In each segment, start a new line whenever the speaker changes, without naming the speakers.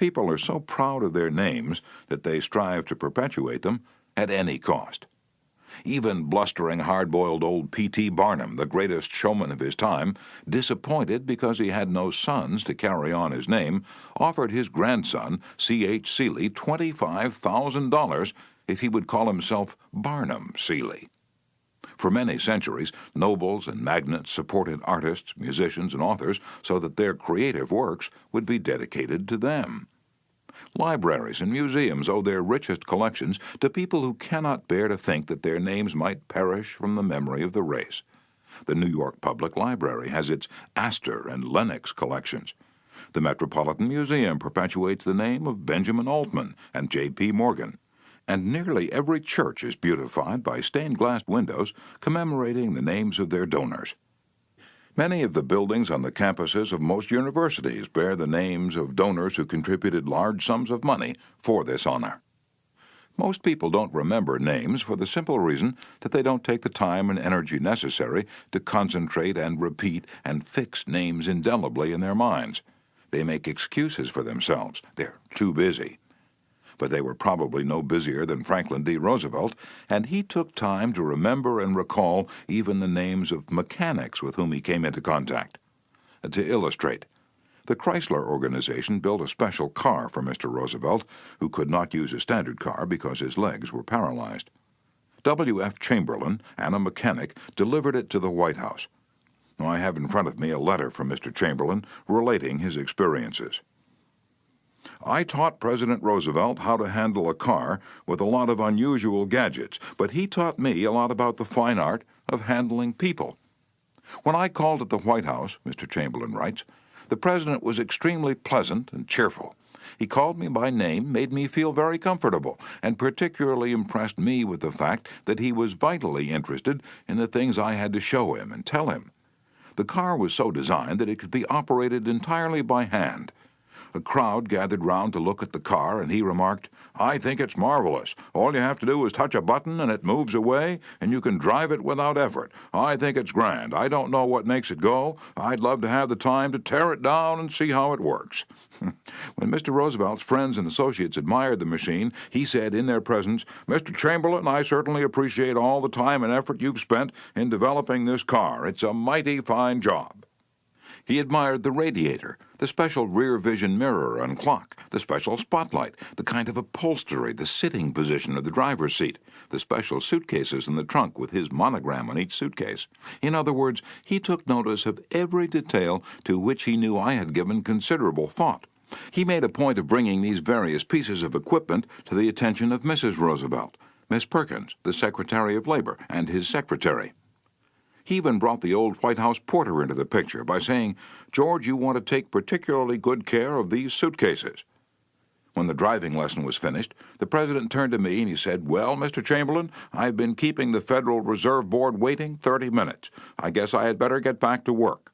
People are so proud of their names that they strive to perpetuate them at any cost. Even blustering, hard-boiled old P.T. Barnum, the greatest showman of his time, disappointed because he had no sons to carry on his name, offered his grandson, C.H. Seeley, $25,000 if he would call himself Barnum Seeley. For many centuries, nobles and magnates supported artists, musicians, and authors so that their creative works would be dedicated to them. Libraries and museums owe their richest collections to people who cannot bear to think that their names might perish from the memory of the race. The New York Public Library has its Astor and Lenox collections. The Metropolitan Museum perpetuates the name of Benjamin Altman and J.P. Morgan. And nearly every church is beautified by stained-glass windows commemorating the names of their donors. Many of the buildings on the campuses of most universities bear the names of donors who contributed large sums of money for this honor. Most people don't remember names for the simple reason that they don't take the time and energy necessary to concentrate and repeat and fix names indelibly in their minds. They make excuses for themselves. They're too busy. But they were probably no busier than Franklin D. Roosevelt, and he took time to remember and recall even the names of mechanics with whom he came into contact. To illustrate, the Chrysler Organization built a special car for Mr. Roosevelt, who could not use a standard car because his legs were paralyzed. W.F. Chamberlain, and a mechanic, delivered it to the White House. I have in front of me a letter from Mr. Chamberlain relating his experiences. I taught President Roosevelt how to handle a car with a lot of unusual gadgets, but he taught me a lot about the fine art of handling people. When I called at the White House, Mr. Chamberlain writes, the President was extremely pleasant and cheerful. He called me by name, made me feel very comfortable, and particularly impressed me with the fact that he was vitally interested in the things I had to show him and tell him. The car was so designed that it could be operated entirely by hand. A crowd gathered round to look at the car, and he remarked, I think it's marvelous. All you have to do is touch a button and it moves away, and you can drive it without effort. I think it's grand. I don't know what makes it go. I'd love to have the time to tear it down and see how it works. When Mr. Roosevelt's friends and associates admired the machine, he said in their presence, Mr. Chamberlain, I certainly appreciate all the time and effort you've spent in developing this car. It's a mighty fine job. He admired the radiator, the special rear vision mirror and clock, the special spotlight, the kind of upholstery, the sitting position of the driver's seat, the special suitcases in the trunk with his monogram on each suitcase. In other words, he took notice of every detail to which he knew I had given considerable thought. He made a point of bringing these various pieces of equipment to the attention of Mrs. Roosevelt, Miss Perkins, the Secretary of Labor, and his secretary. He even brought the old White House porter into the picture by saying, George, you want to take particularly good care of these suitcases. When the driving lesson was finished, the President turned to me and he said, Well, Mr. Chamberlain, I've been keeping the Federal Reserve Board waiting 30 minutes. I guess I had better get back to work.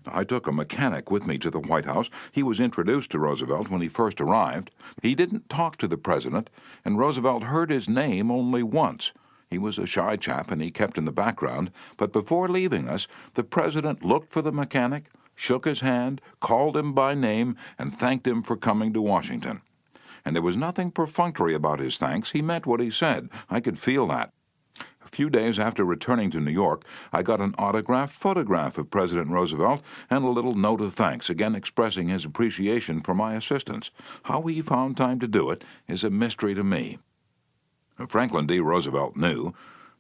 I took a mechanic with me to the White House. He was introduced to Roosevelt when he first arrived. He didn't talk to the President, and Roosevelt heard his name only once. He was a shy chap, and he kept in the background, but before leaving us, the President looked for the mechanic, shook his hand, called him by name, and thanked him for coming to Washington. And there was nothing perfunctory about his thanks. He meant what he said. I could feel that. A few days after returning to New York, I got an autographed photograph of President Roosevelt and a little note of thanks, again expressing his appreciation for my assistance. How he found time to do it is a mystery to me. Franklin D. Roosevelt knew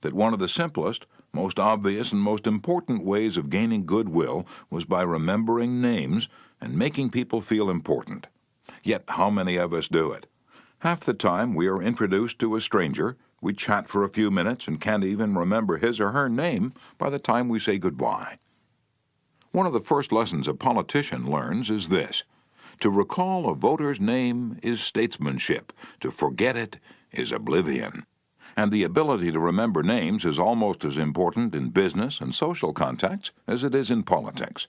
that one of the simplest, most obvious, and most important ways of gaining goodwill was by remembering names and making people feel important. Yet how many of us do it? Half the time we are introduced to a stranger, we chat for a few minutes and can't even remember his or her name by the time we say goodbye. One of the first lessons a politician learns is this: to recall a voter's name is statesmanship, to forget it is oblivion. And the ability to remember names is almost as important in business and social contacts as it is in politics.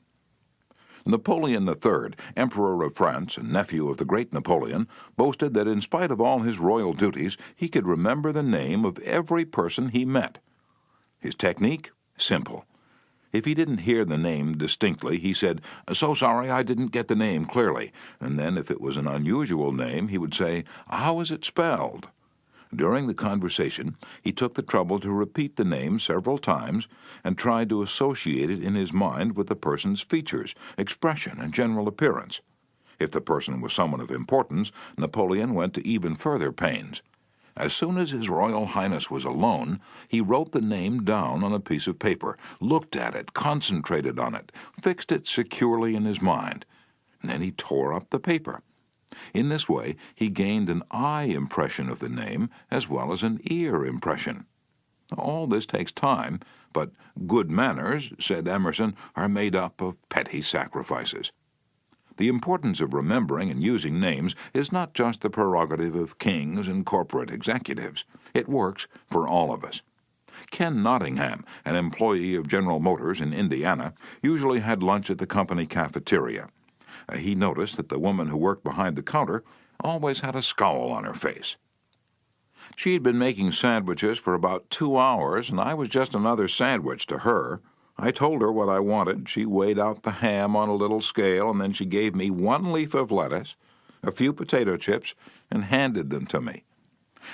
Napoleon III, Emperor of France and nephew of the great Napoleon, boasted that in spite of all his royal duties, he could remember the name of every person he met. His technique? Simple. If he didn't hear the name distinctly, he said, "So sorry, I didn't get the name clearly." And then if it was an unusual name, he would say, "How is it spelled?" During the conversation, he took the trouble to repeat the name several times and tried to associate it in his mind with the person's features, expression, and general appearance. If the person was someone of importance, Napoleon went to even further pains. As soon as His Royal Highness was alone, he wrote the name down on a piece of paper, looked at it, concentrated on it, fixed it securely in his mind. And then he tore up the paper. In this way, he gained an eye impression of the name as well as an ear impression. All this takes time, but good manners, said Emerson, are made up of petty sacrifices. The importance of remembering and using names is not just the prerogative of kings and corporate executives. It works for all of us. Ken Nottingham, an employee of General Motors in Indiana, usually had lunch at the company cafeteria. He noticed that the woman who worked behind the counter always had a scowl on her face. She had been making sandwiches for about 2 hours, and I was just another sandwich to her. I told her what I wanted. She weighed out the ham on a little scale, and then she gave me 1 leaf of lettuce, a few potato chips, and handed them to me.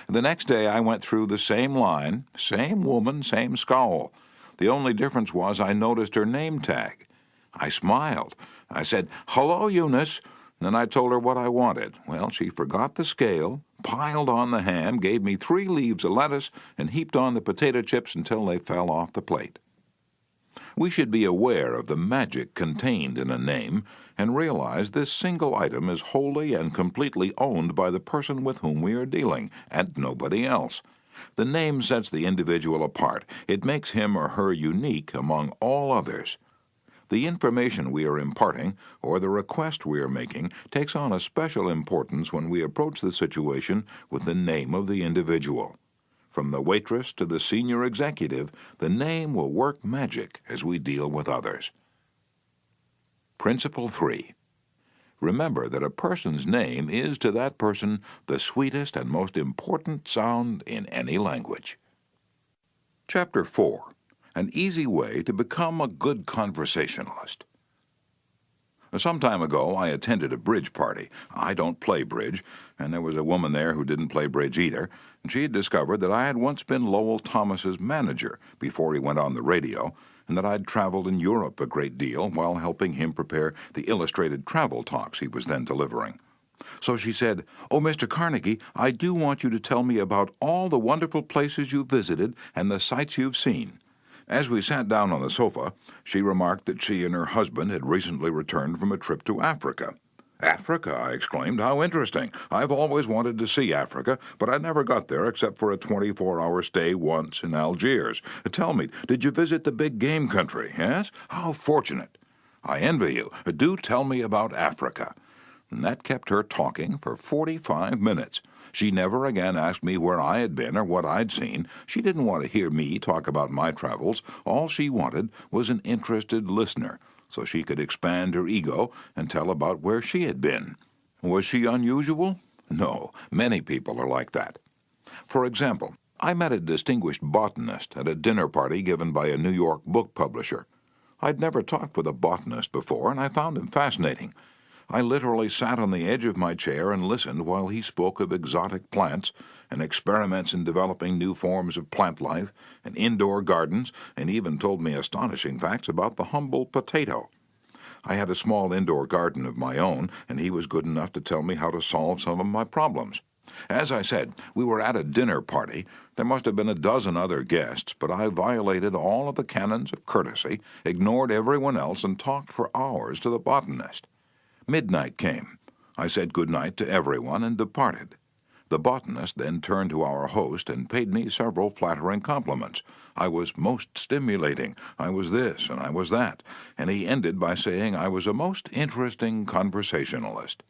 The next day I went through the same line, same woman, same scowl. The only difference was I noticed her name tag. I smiled. I said, "Hello, Eunice." Then I told her what I wanted. Well, she forgot the scale, piled on the ham, gave me 3 leaves of lettuce, and heaped on the potato chips until they fell off the plate. We should be aware of the magic contained in a name and realize this single item is wholly and completely owned by the person with whom we are dealing, and nobody else. The name sets the individual apart. It makes him or her unique among all others. The information we are imparting, or the request we are making, takes on a special importance when we approach the situation with the name of the individual. From the waitress to the senior executive, the name will work magic as we deal with others. Principle 3. Remember that a person's name is to that person the sweetest and most important sound in any language. Chapter 4. An easy way to become a good conversationalist. Some time ago, I attended a bridge party. I don't play bridge, and there was a woman there who didn't play bridge either, and she had discovered that I had once been Lowell Thomas's manager before he went on the radio, and that I'd traveled in Europe a great deal while helping him prepare the illustrated travel talks he was then delivering. So she said, "Oh, Mr. Carnegie, I do want you to tell me about all the wonderful places you've visited and the sights you've seen." As we sat down on the sofa, she remarked that she and her husband had recently returned from a trip to Africa. "Africa?" I exclaimed. "How interesting. I've always wanted to see Africa, but I never got there except for a 24-hour stay once in Algiers. Tell me, did you visit the big game country, yes? How fortunate. I envy you. Do tell me about Africa." And that kept her talking for 45 minutes. She never again asked me where I had been or what I'd seen. She didn't want to hear me talk about my travels. All she wanted was an interested listener, so she could expand her ego and tell about where she had been. Was she unusual? No, many people are like that. For example, I met a distinguished botanist at a dinner party given by a New York book publisher. I'd never talked with a botanist before, and I found him fascinating. I literally sat on the edge of my chair and listened while he spoke of exotic plants and experiments in developing new forms of plant life and indoor gardens, and even told me astonishing facts about the humble potato. I had a small indoor garden of my own, and he was good enough to tell me how to solve some of my problems. As I said, we were at a dinner party. There must have been a dozen other guests, but I violated all of the canons of courtesy, ignored everyone else, and talked for hours to the botanist. Midnight came. I said good night to everyone and departed. The botanist then turned to our host and paid me several flattering compliments. I was most stimulating, I was this and I was that, and he ended by saying I was a most interesting conversationalist.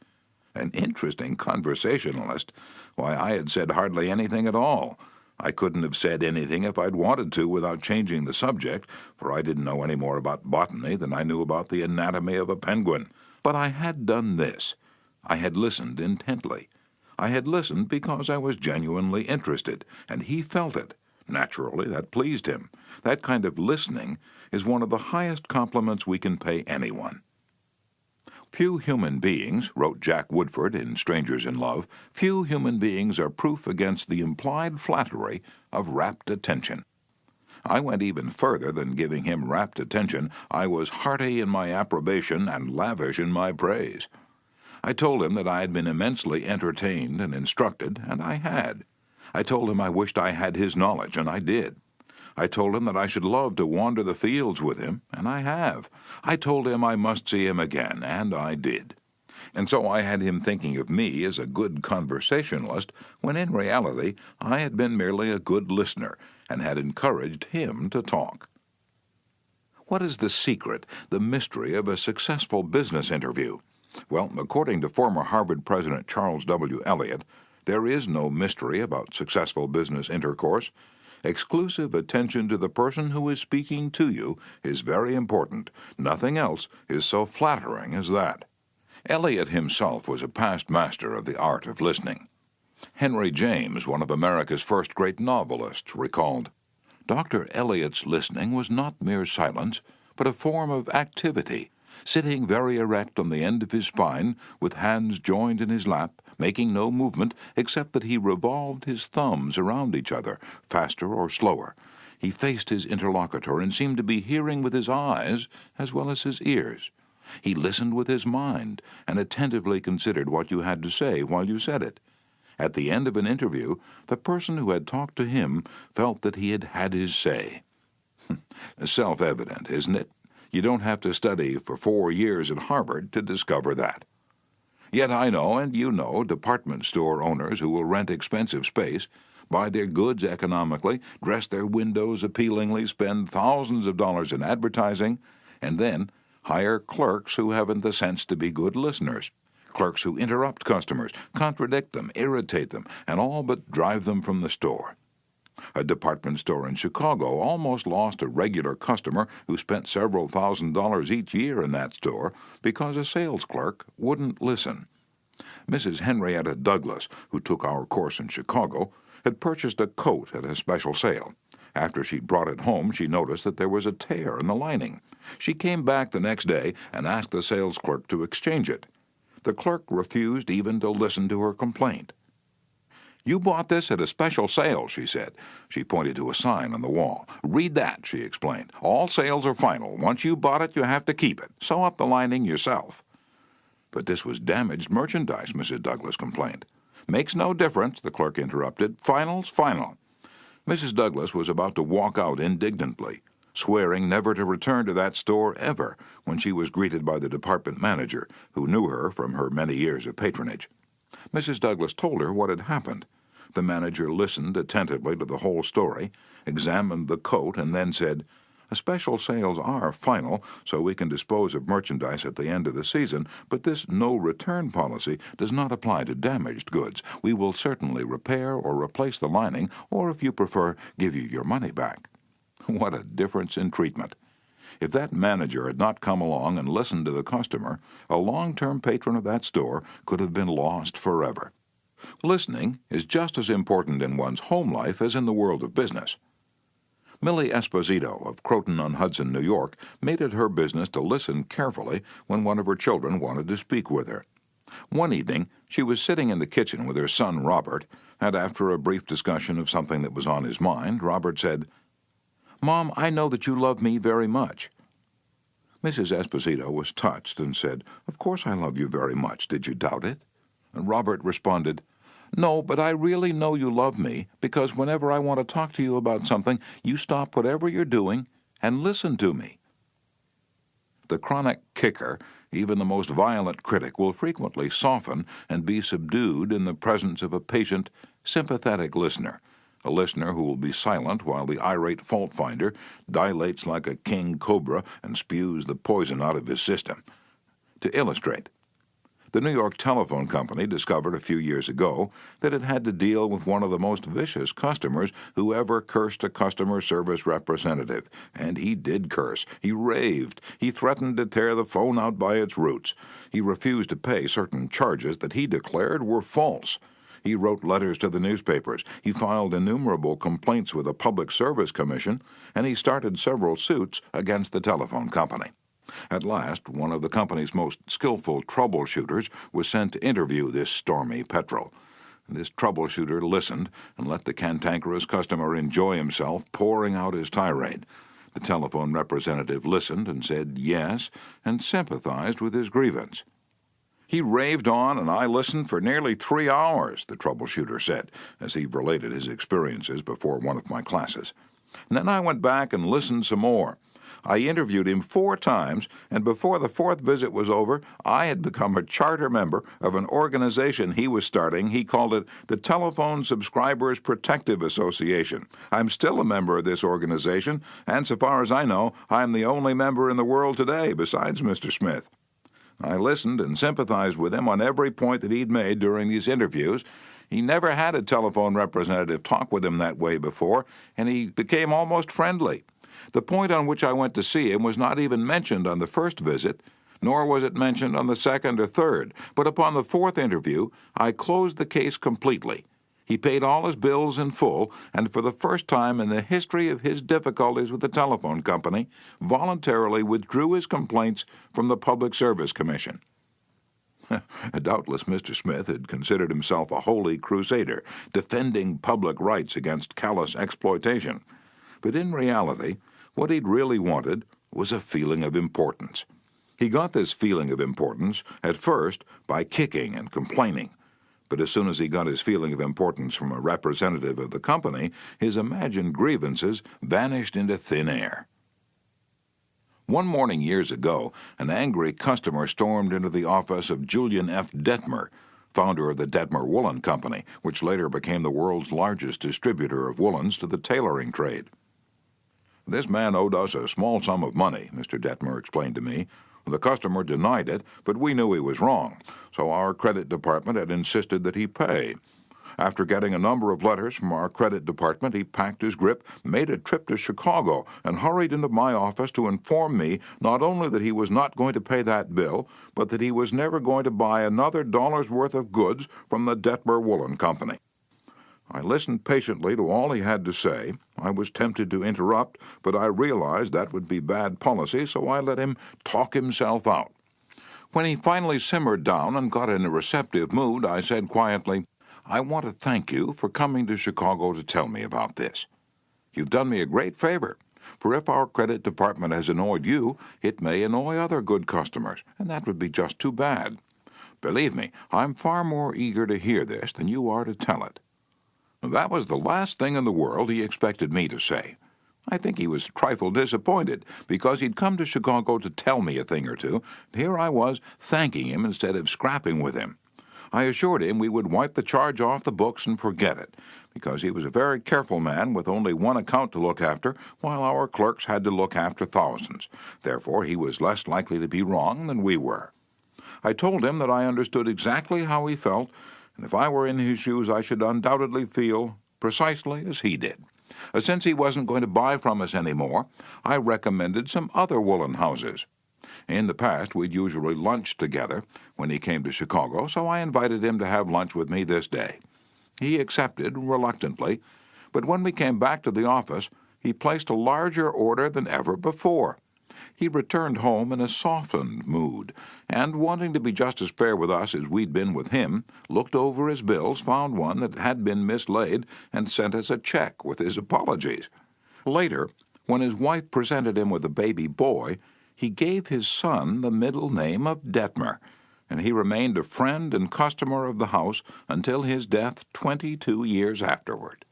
An interesting conversationalist? Why, I had said hardly anything at all. I couldn't have said anything if I'd wanted to without changing the subject, for I didn't know any more about botany than I knew about the anatomy of a penguin. But I had done this. I had listened intently. I had listened because I was genuinely interested, and he felt it. Naturally, that pleased him. That kind of listening is one of the highest compliments we can pay anyone. Few human beings, wrote Jack Woodford in Strangers in Love, few human beings are proof against the implied flattery of rapt attention. I went even further than giving him rapt attention. I was hearty in my approbation and lavish in my praise. I told him that I had been immensely entertained and instructed, and I had. I told him I wished I had his knowledge, and I did. I told him that I should love to wander the fields with him, and I have. I told him I must see him again, and I did. And so I had him thinking of me as a good conversationalist, when in reality I had been merely a good listener, and had encouraged him to talk. What is the secret, the mystery of a successful business interview? Well, according to former Harvard President Charles W. Eliot, there is no mystery about successful business intercourse. Exclusive attention to the person who is speaking to you is very important. Nothing else is so flattering as that. Eliot himself was a past master of the art of listening. Henry James, one of America's first great novelists, recalled, "Dr. Eliot's listening was not mere silence, but a form of activity. Sitting very erect on the end of his spine, with hands joined in his lap, making no movement except that he revolved his thumbs around each other, faster or slower. He faced his interlocutor and seemed to be hearing with his eyes as well as his ears. He listened with his mind and attentively considered what you had to say while you said it. At the end of an interview, the person who had talked to him felt that he had had his say." Self-evident, isn't it? You don't have to study for 4 years at Harvard to discover that. Yet I know, and you know, department store owners who will rent expensive space, buy their goods economically, dress their windows appealingly, spend thousands of dollars in advertising, and then hire clerks who haven't the sense to be good listeners. Clerks who interrupt customers, contradict them, irritate them, and all but drive them from the store. A department store in Chicago almost lost a regular customer who spent several $1,000s each year in that store because a sales clerk wouldn't listen. Mrs. Henrietta Douglas, who took our course in Chicago, had purchased a coat at a special sale. After she brought it home, she noticed that there was a tear in the lining. She came back the next day and asked the sales clerk to exchange it. The clerk refused even to listen to her complaint. "You bought this at a special sale," she said. She pointed to a sign on the wall. "Read that," she explained. "All sales are final. Once you bought it, you have to keep it. Sew up the lining yourself." "But this was damaged merchandise," Mrs. Douglas complained. "Makes no difference," the clerk interrupted. "Final's final." Mrs. Douglas was about to walk out indignantly, swearing never to return to that store ever, when she was greeted by the department manager, who knew her from her many years of patronage. Mrs. Douglas told her what had happened. The manager listened attentively to the whole story, examined the coat, and then said, "Special sales are final, so we can dispose of merchandise at the end of the season, but this no-return policy does not apply to damaged goods. We will certainly repair or replace the lining, or if you prefer, give you your money back." What a difference in treatment! If that manager had not come along and listened to the customer, a long-term patron of that store could have been lost forever. Listening is just as important in one's home life as in the world of business. Millie Esposito of Croton-on-Hudson, New York, made it her business to listen carefully when one of her children wanted to speak with her. One evening, she was sitting in the kitchen with her son Robert, and after a brief discussion of something that was on his mind, Robert said, "Mom, I know that you love me very much." Mrs. Esposito was touched and said, "Of course I love you very much. Did you doubt it?" And Robert responded, "No, but I really know you love me, because whenever I want to talk to you about something, you stop whatever you're doing and listen to me." The chronic kicker, even the most violent critic, will frequently soften and be subdued in the presence of a patient, sympathetic listener, a listener who will be silent while the irate fault-finder dilates like a king cobra and spews the poison out of his system. To illustrate, the New York Telephone Company discovered a few years ago that it had to deal with one of the most vicious customers who ever cursed a customer service representative. And he did curse. He raved. He threatened to tear the phone out by its roots. He refused to pay certain charges that he declared were false. He wrote letters to the newspapers, he filed innumerable complaints with the Public Service Commission, and he started several suits against the telephone company. At last, one of the company's most skillful troubleshooters was sent to interview this stormy petrel. This troubleshooter listened and let the cantankerous customer enjoy himself, pouring out his tirade. The telephone representative listened and said yes, and sympathized with his grievance. "He raved on, and I listened for nearly 3 hours," the troubleshooter said, as he related his experiences before one of my classes. "And then I went back and listened some more. I interviewed him 4 times, and before the 4th visit was over, I had become a charter member of an organization he was starting. He called it the Telephone Subscribers Protective Association. I'm still a member of this organization, and so far as I know, I'm the only member in the world today besides Mr. Smith. I listened and sympathized with him on every point that he'd made during these interviews. He never had a telephone representative talk with him that way before, and he became almost friendly. The point on which I went to see him was not even mentioned on the first visit, nor was it mentioned on the 2nd or 3rd, but upon the 4th interview, I closed the case completely. He paid all his bills in full, and for the first time in the history of his difficulties with the telephone company, voluntarily withdrew his complaints from the Public Service Commission." Doubtless Mr. Smith had considered himself a holy crusader, defending public rights against callous exploitation. But in reality, what he'd really wanted was a feeling of importance. He got this feeling of importance, at first, by kicking and complaining. But as soon as he got his feeling of importance from a representative of the company, his imagined grievances vanished into thin air. One morning years ago, an angry customer stormed into the office of Julian F. Detmer, founder of the Detmer Woolen Company, which later became the world's largest distributor of woolens to the tailoring trade. "This man owed us a small sum of money," Mr. Detmer explained to me. "The customer denied it, but we knew he was wrong, so our credit department had insisted that he pay. After getting a number of letters from our credit department, he packed his grip, made a trip to Chicago, and hurried into my office to inform me not only that he was not going to pay that bill, but that he was never going to buy another dollar's worth of goods from the Detmer Woolen Company. I listened patiently to all he had to say. I was tempted to interrupt, but I realized that would be bad policy, so I let him talk himself out. When he finally simmered down and got in a receptive mood, I said quietly, 'I want to thank you for coming to Chicago to tell me about this. You've done me a great favor, for if our credit department has annoyed you, it may annoy other good customers, and that would be just too bad. Believe me, I'm far more eager to hear this than you are to tell it.' That was the last thing in the world he expected me to say. I think he was a trifle disappointed, because he'd come to Chicago to tell me a thing or two, and here I was thanking him instead of scrapping with him. I assured him we would wipe the charge off the books and forget it, because he was a very careful man with only one account to look after, while our clerks had to look after thousands. Therefore, he was less likely to be wrong than we were. I told him that I understood exactly how he felt, and if I were in his shoes, I should undoubtedly feel precisely as he did. Since he wasn't going to buy from us anymore, I recommended some other woolen houses. In the past, we'd usually lunch together when he came to Chicago, so I invited him to have lunch with me this day. He accepted reluctantly, but when we came back to the office, he placed a larger order than ever before. He returned home in a softened mood, and, wanting to be just as fair with us as we'd been with him, looked over his bills, found one that had been mislaid, and sent us a check with his apologies. Later, when his wife presented him with a baby boy, he gave his son the middle name of Detmer, and he remained a friend and customer of the house until his death 22 years afterward.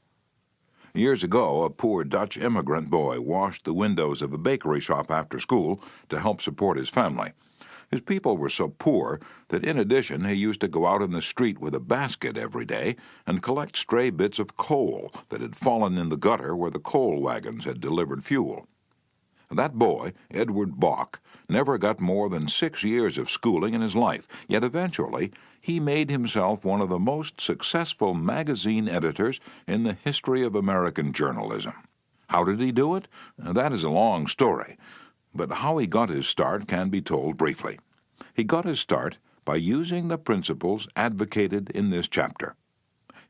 Years ago, a poor Dutch immigrant boy washed the windows of a bakery shop after school to help support his family. His people were so poor that in addition he used to go out in the street with a basket every day and collect stray bits of coal that had fallen in the gutter where the coal wagons had delivered fuel. That boy, Edward Bach, never got more than 6 years of schooling in his life, yet eventually he made himself one of the most successful magazine editors in the history of American journalism. How did he do it? That is a long story, but how he got his start can be told briefly. He got his start by using the principles advocated in this chapter.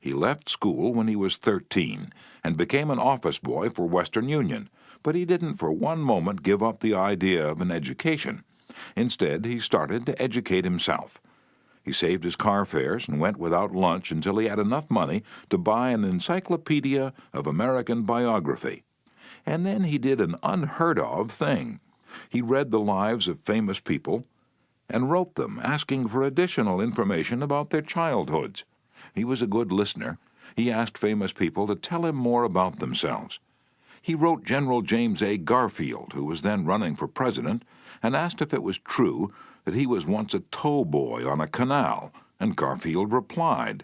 He left school when he was 13 and became an office boy for Western Union, but he didn't for one moment give up the idea of an education. Instead, he started to educate himself. He saved his car fares and went without lunch until he had enough money to buy an encyclopedia of American biography. And then he did an unheard-of thing. He read the lives of famous people and wrote them, asking for additional information about their childhoods. He was a good listener. He asked famous people to tell him more about themselves. He wrote General James A. Garfield, who was then running for president, and asked if it was true that he was once a tow boy on a canal, and Garfield replied.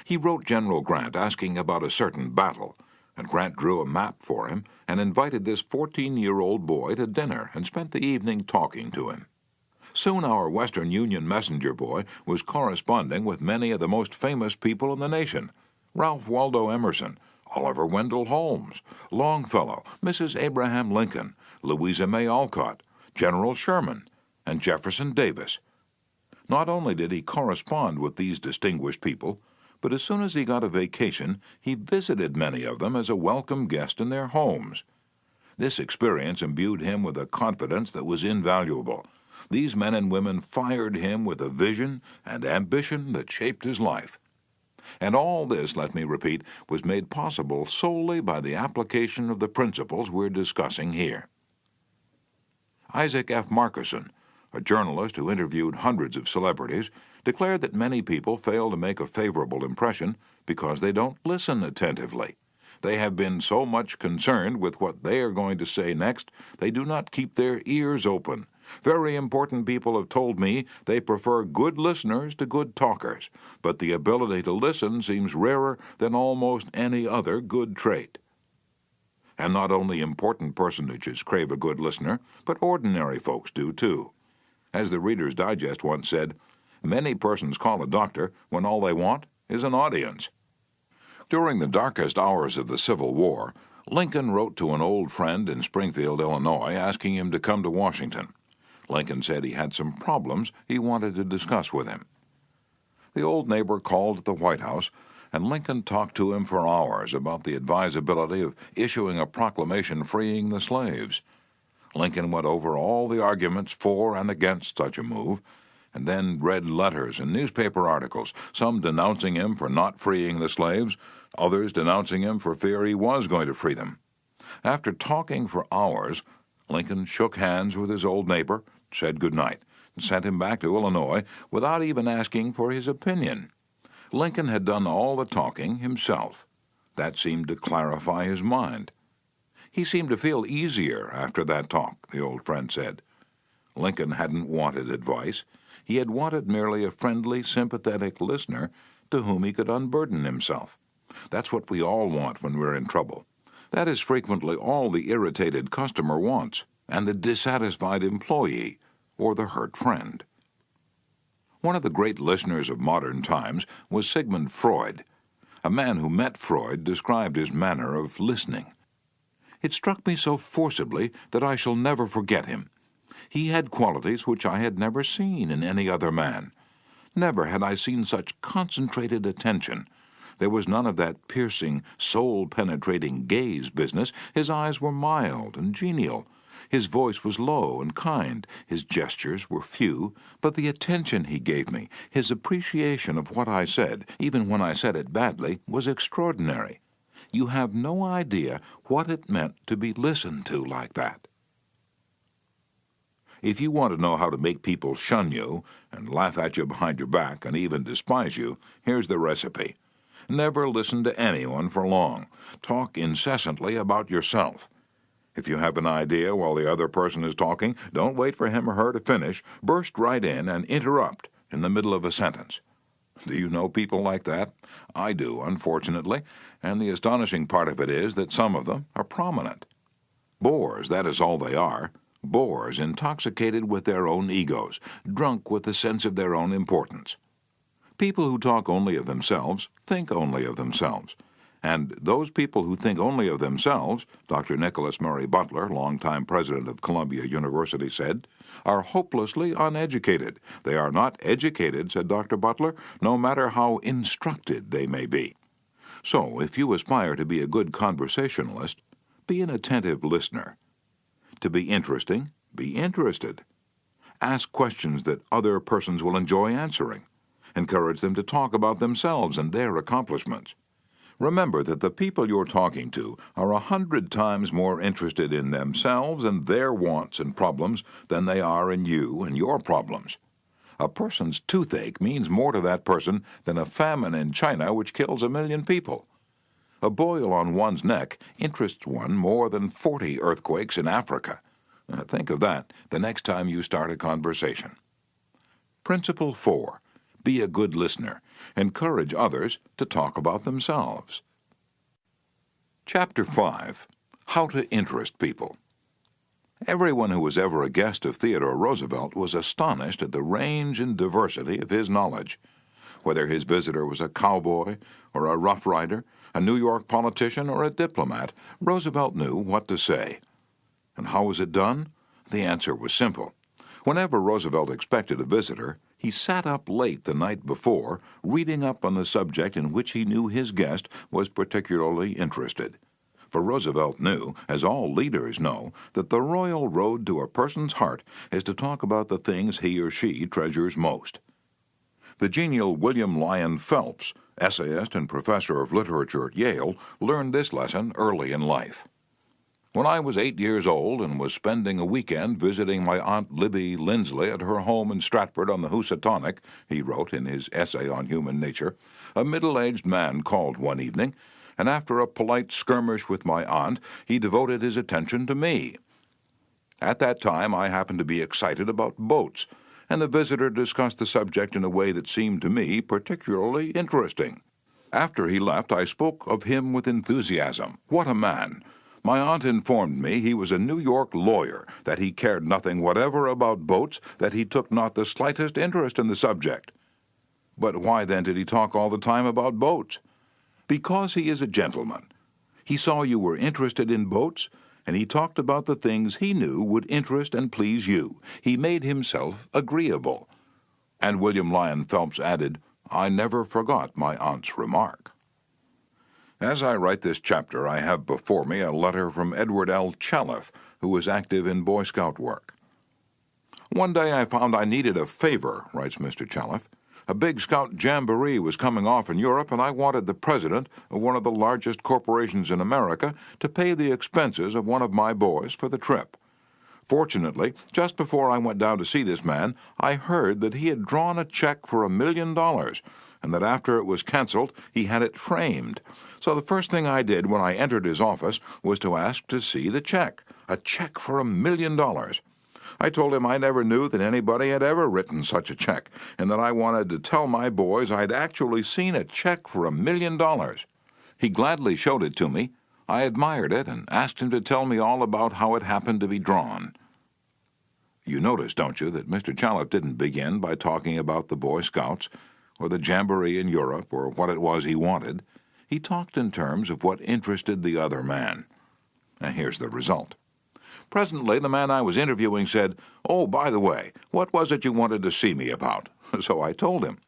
He wrote General Grant asking about a certain battle, and Grant drew a map for him and invited this 14-year-old boy to dinner and spent the evening talking to him. Soon our Western Union messenger boy was corresponding with many of the most famous people in the nation: Ralph Waldo Emerson, Oliver Wendell Holmes, Longfellow, Mrs. Abraham Lincoln, Louisa May Alcott, General Sherman, and Jefferson Davis. Not only did he correspond with these distinguished people, but as soon as he got a vacation, he visited many of them as a welcome guest in their homes. This experience imbued him with a confidence that was invaluable. These men and women fired him with a vision and ambition that shaped his life. And all this, let me repeat, was made possible solely by the application of the principles we're discussing here. Isaac F. Marcusson, a journalist who interviewed hundreds of celebrities, declared that many people fail to make a favorable impression because they don't listen attentively. They have been so much concerned with what they are going to say next, they do not keep their ears open. Very important people have told me they prefer good listeners to good talkers, but the ability to listen seems rarer than almost any other good trait. And not only important personages crave a good listener, but ordinary folks do too. As the Reader's Digest once said, many persons call a doctor when all they want is an audience. During the darkest hours of the Civil War, Lincoln wrote to an old friend in Springfield, Illinois, asking him to come to Washington. Lincoln said he had some problems he wanted to discuss with him. The old neighbor called at the White House, and Lincoln talked to him for hours about the advisability of issuing a proclamation freeing the slaves. Lincoln went over all the arguments for and against such a move, and then read letters and newspaper articles, some denouncing him for not freeing the slaves, others denouncing him for fear he was going to free them. After talking for hours, Lincoln shook hands with his old neighbor, said good night, and sent him back to Illinois without even asking for his opinion. Lincoln had done all the talking himself. That seemed to clarify his mind. He seemed to feel easier after that talk, the old friend said. Lincoln hadn't wanted advice. He had wanted merely a friendly, sympathetic listener to whom he could unburden himself. That's what we all want when we're in trouble. That is frequently all the irritated customer wants, and the dissatisfied employee, or the hurt friend. One of the great listeners of modern times was Sigmund Freud. A man who met Freud described his manner of listening. It struck me so forcibly that I shall never forget him. He had qualities which I had never seen in any other man. Never had I seen such concentrated attention. There was none of that piercing, soul-penetrating gaze business. His eyes were mild and genial. His voice was low and kind. His gestures were few, but the attention he gave me, his appreciation of what I said, even when I said it badly, was extraordinary. You have no idea what it meant to be listened to like that. If you want to know how to make people shun you and laugh at you behind your back and even despise you, here's the recipe. Never listen to anyone for long. Talk incessantly about yourself. If you have an idea while the other person is talking, don't wait for him or her to finish. Burst right in and interrupt in the middle of a sentence. Do you know people like that? I do, unfortunately, and the astonishing part of it is that some of them are prominent. Bores, that is all they are. Bores intoxicated with their own egos, drunk with the sense of their own importance. People who talk only of themselves think only of themselves. And those people who think only of themselves, Dr. Nicholas Murray Butler, longtime president of Columbia University, said, are hopelessly uneducated. They are not educated, said Dr. Butler, no matter how instructed they may be. So, if you aspire to be a good conversationalist, be an attentive listener. To be interesting, be interested. Ask questions that other persons will enjoy answering. Encourage them to talk about themselves and their accomplishments. Remember that the people you're talking to are 100 times more interested in themselves and their wants and problems than they are in you and your problems. A person's toothache means more to that person than a famine in China which kills 1 million people. A boil on one's neck interests one more than 40 earthquakes in Africa. Think of that the next time you start a conversation. Principle 4. Be a good listener. Encourage others to talk about themselves. Chapter 5. How to Interest People. Everyone who was ever a guest of Theodore Roosevelt was astonished at the range and diversity of his knowledge. Whether his visitor was a cowboy or a rough rider, a New York politician or a diplomat, Roosevelt knew what to say. And how was it done? The answer was simple. Whenever Roosevelt expected a visitor, he sat up late the night before, reading up on the subject in which he knew his guest was particularly interested. For Roosevelt knew, as all leaders know, that the royal road to a person's heart is to talk about the things he or she treasures most. The genial William Lyon Phelps, essayist and professor of literature at Yale, learned this lesson early in life. When I was 8 years old and was spending a weekend visiting my Aunt Libby Lindsley at her home in Stratford on the Housatonic, he wrote in his essay on human nature, a middle-aged man called one evening, and after a polite skirmish with my aunt, he devoted his attention to me. At that time, I happened to be excited about boats, and the visitor discussed the subject in a way that seemed to me particularly interesting. After he left, I spoke of him with enthusiasm. What a man! My aunt informed me he was a New York lawyer, that he cared nothing whatever about boats, that he took not the slightest interest in the subject. But why then did he talk all the time about boats? Because he is a gentleman. He saw you were interested in boats, and he talked about the things he knew would interest and please you. He made himself agreeable. And William Lyon Phelps added, I never forgot my aunt's remark. As I write this chapter, I have before me a letter from Edward L. Chalif, who was active in Boy Scout work. One day I found I needed a favor, writes Mr. Chalif. A big Scout jamboree was coming off in Europe, and I wanted the president of one of the largest corporations in America to pay the expenses of one of my boys for the trip. Fortunately, just before I went down to see this man, I heard that he had drawn a check for $1 million, and that after it was canceled, he had it framed. So the first thing I did when I entered his office was to ask to see the check, a check for $1 million. I told him I never knew that anybody had ever written such a check, and that I wanted to tell my boys I'd actually seen a check for $1 million. He gladly showed it to me. I admired it and asked him to tell me all about how it happened to be drawn. You notice, don't you, that Mr. Chalif didn't begin by talking about the Boy Scouts, or the jamboree in Europe, or what it was he wanted. He talked in terms of what interested the other man. And here's the result. Presently, the man I was interviewing said, "Oh, by the way, what was it you wanted to see me about?" So I told him.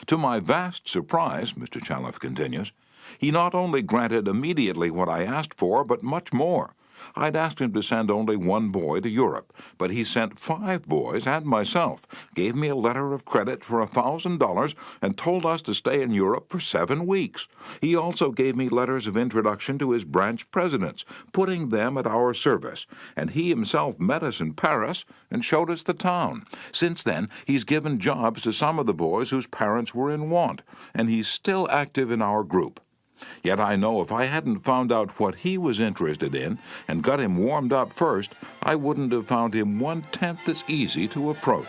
To my vast surprise, Mr. Chalif continues, he not only granted immediately what I asked for, but much more. I'd asked him to send only one boy to Europe, but he sent 5 boys and myself, gave me a letter of credit for $1,000, and told us to stay in Europe for 7 weeks. He also gave me letters of introduction to his branch presidents, putting them at our service, and he himself met us in Paris and showed us the town. Since then, he's given jobs to some of the boys whose parents were in want, and he's still active in our group. Yet I know if I hadn't found out what he was interested in and got him warmed up first, I wouldn't have found him 1/10 as easy to approach.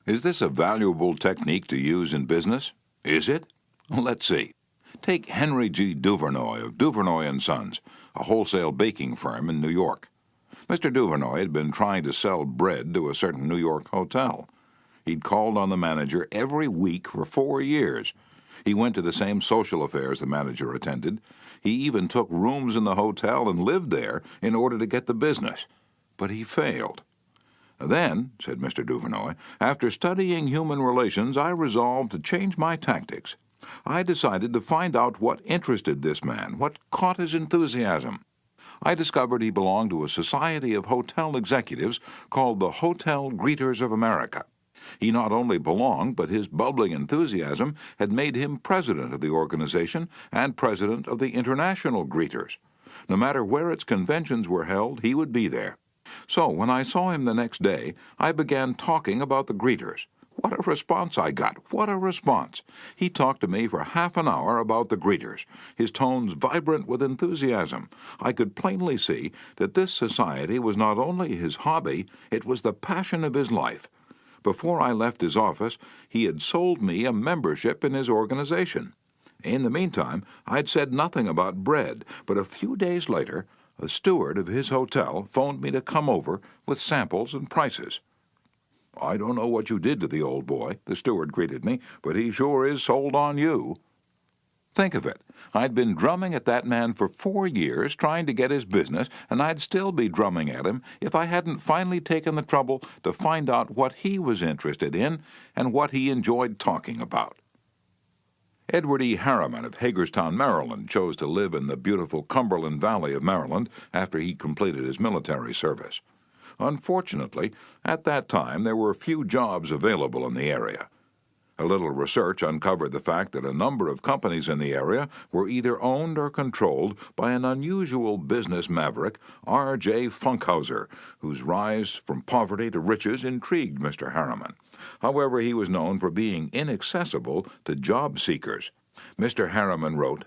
Is this a valuable technique to use in business? Is it? Let's see. Take Henry G. Duvernoy of Duvernoy & Sons, a wholesale baking firm in New York. Mr. Duvernoy had been trying to sell bread to a certain New York hotel. He'd called on the manager every week for 4 years. He went to the same social affairs the manager attended. He even took rooms in the hotel and lived there in order to get the business. But he failed. Then, said Mr. Duvernoy, after studying human relations, I resolved to change my tactics. I decided to find out what interested this man, what caught his enthusiasm. I discovered he belonged to a society of hotel executives called the Hotel Greeters of America. He not only belonged, but his bubbling enthusiasm had made him president of the organization and president of the International Greeters. No matter where its conventions were held, he would be there. So when I saw him the next day, I began talking about the greeters. What a response I got! What a response! He talked to me for half an hour about the greeters, his tones vibrant with enthusiasm. I could plainly see that this society was not only his hobby, it was the passion of his life. Before I left his office, he had sold me a membership in his organization. In the meantime, I'd said nothing about bread, but a few days later, a steward of his hotel phoned me to come over with samples and prices. "I don't know what you did to the old boy," the steward greeted me, "but he sure is sold on you." Think of it. I'd been drumming at that man for 4 years, trying to get his business, and I'd still be drumming at him if I hadn't finally taken the trouble to find out what he was interested in and what he enjoyed talking about. Edward E. Harriman of Hagerstown, Maryland, chose to live in the beautiful Cumberland Valley of Maryland after he completed his military service. Unfortunately, at that time there were few jobs available in the area. A little research uncovered the fact that a number of companies in the area were either owned or controlled by an unusual business maverick, R.J. Funkhauser, whose rise from poverty to riches intrigued Mr. Harriman. However, he was known for being inaccessible to job seekers. Mr. Harriman wrote,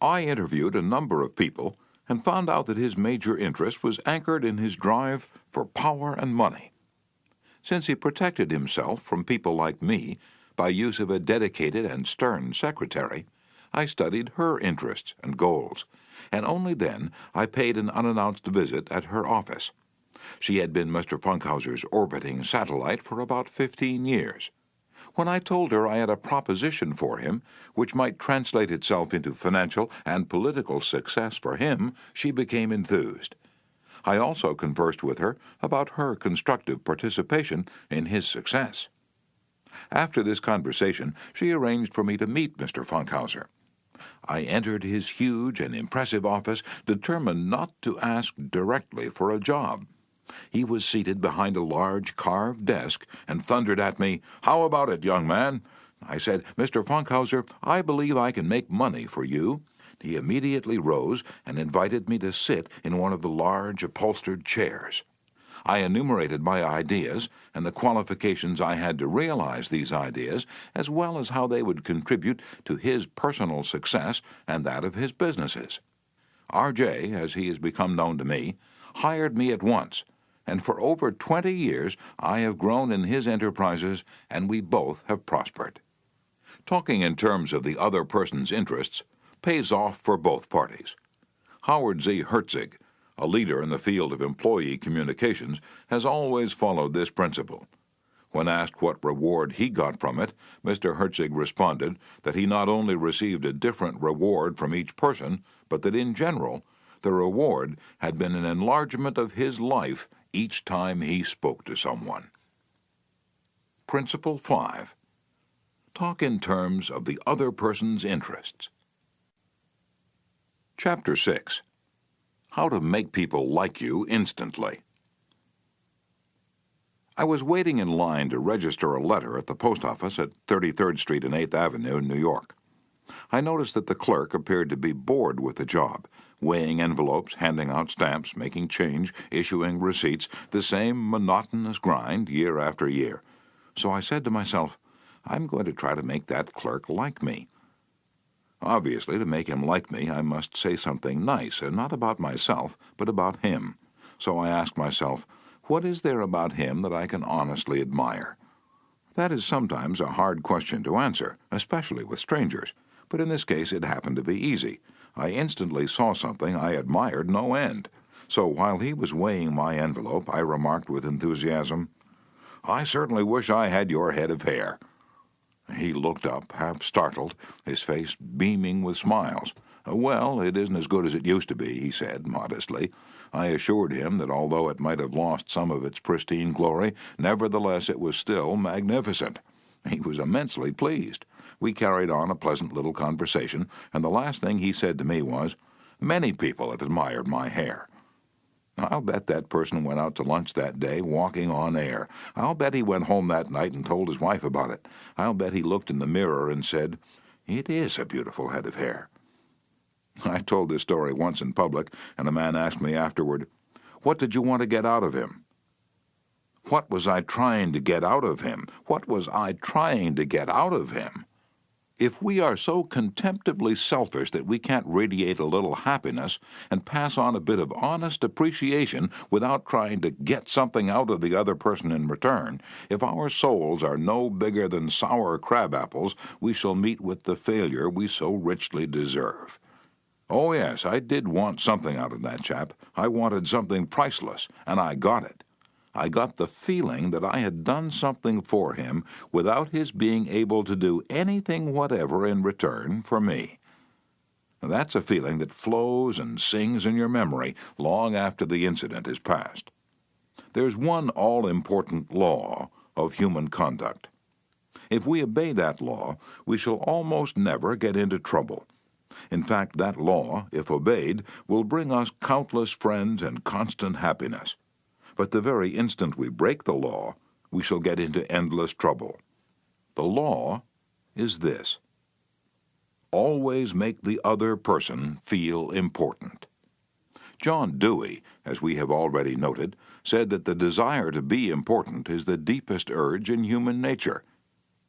"I interviewed a number of people and found out that his major interest was anchored in his drive for power and money. Since he protected himself from people like me by use of a dedicated and stern secretary, I studied her interests and goals, and only then I paid an unannounced visit at her office. She had been Mr. Funkhauser's orbiting satellite for about 15 years. When I told her I had a proposition for him, which might translate itself into financial and political success for him, she became enthused. I also conversed with her about her constructive participation in his success. After this conversation, she arranged for me to meet Mr. Funkhauser. I entered his huge and impressive office, determined not to ask directly for a job. He was seated behind a large carved desk and thundered at me, "How about it, young man?" I said, "Mr. Funkhauser, I believe I can make money for you." He immediately rose and invited me to sit in one of the large upholstered chairs. I enumerated my ideas and the qualifications I had to realize these ideas, as well as how they would contribute to his personal success and that of his businesses. R.J., as he has become known to me, hired me at once, and for over 20 years I have grown in his enterprises, and we both have prospered. Talking in terms of the other person's interests pays off for both parties. Howard Z. Herzig, a leader in the field of employee communications, has always followed this principle. When asked what reward he got from it, Mr. Herzig responded that he not only received a different reward from each person, but that in general, the reward had been an enlargement of his life each time he spoke to someone. Principle 5. Talk in terms of the other person's interests. Chapter 6. How to make people like you instantly. I was waiting in line to register a letter at the post office at 33rd Street and 8th Avenue in New York. I noticed that the clerk appeared to be bored with the job, weighing envelopes, handing out stamps, making change, issuing receipts, the same monotonous grind year after year. So I said to myself, I'm going to try to make that clerk like me. Obviously, to make him like me, I must say something nice, and not about myself, but about him. So I asked myself, what is there about him that I can honestly admire? That is sometimes a hard question to answer, especially with strangers, but in this case it happened to be easy. I instantly saw something I admired no end. So while he was weighing my envelope, I remarked with enthusiasm, "I certainly wish I had your head of hair." He looked up, half startled, his face beaming with smiles. Well, it isn't as good as it used to be, he said modestly. I assured him that although it might have lost some of its pristine glory, nevertheless it was still magnificent. He was immensely pleased. We carried on a pleasant little conversation, and the last thing he said to me was, "Many people have admired my hair." I'll bet that person went out to lunch that day walking on air. I'll bet he went home that night and told his wife about it. I'll bet he looked in the mirror and said, "It is a beautiful head of hair." I told this story once in public, and a man asked me afterward, "What did you want to get out of him?" What was I trying to get out of him? What was I trying to get out of him? If we are so contemptibly selfish that we can't radiate a little happiness and pass on a bit of honest appreciation without trying to get something out of the other person in return, if our souls are no bigger than sour crab apples, we shall meet with the failure we so richly deserve. Oh yes, I did want something out of that chap. I wanted something priceless, and I got it. I got the feeling that I had done something for him without his being able to do anything whatever in return for me. That's a feeling that flows and sings in your memory long after the incident is past. There's one all-important law of human conduct. If we obey that law, we shall almost never get into trouble. In fact, that law, if obeyed, will bring us countless friends and constant happiness. But the very instant we break the law, we shall get into endless trouble. The law is this: always make the other person feel important. John Dewey, as we have already noted, said that the desire to be important is the deepest urge in human nature.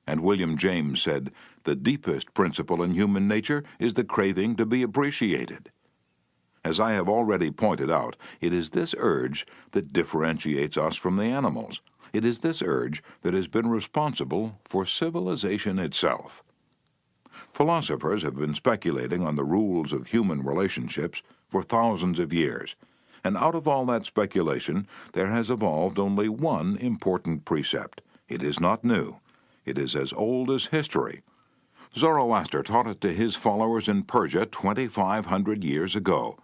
And William James said, the deepest principle in human nature is the craving to be appreciated. As I have already pointed out, it is this urge that differentiates us from the animals. It is this urge that has been responsible for civilization itself. Philosophers have been speculating on the rules of human relationships for thousands of years, and out of all that speculation there has evolved only one important precept. It is not new. It is as old as history. Zoroaster taught it to his followers in Persia 2,500 years ago.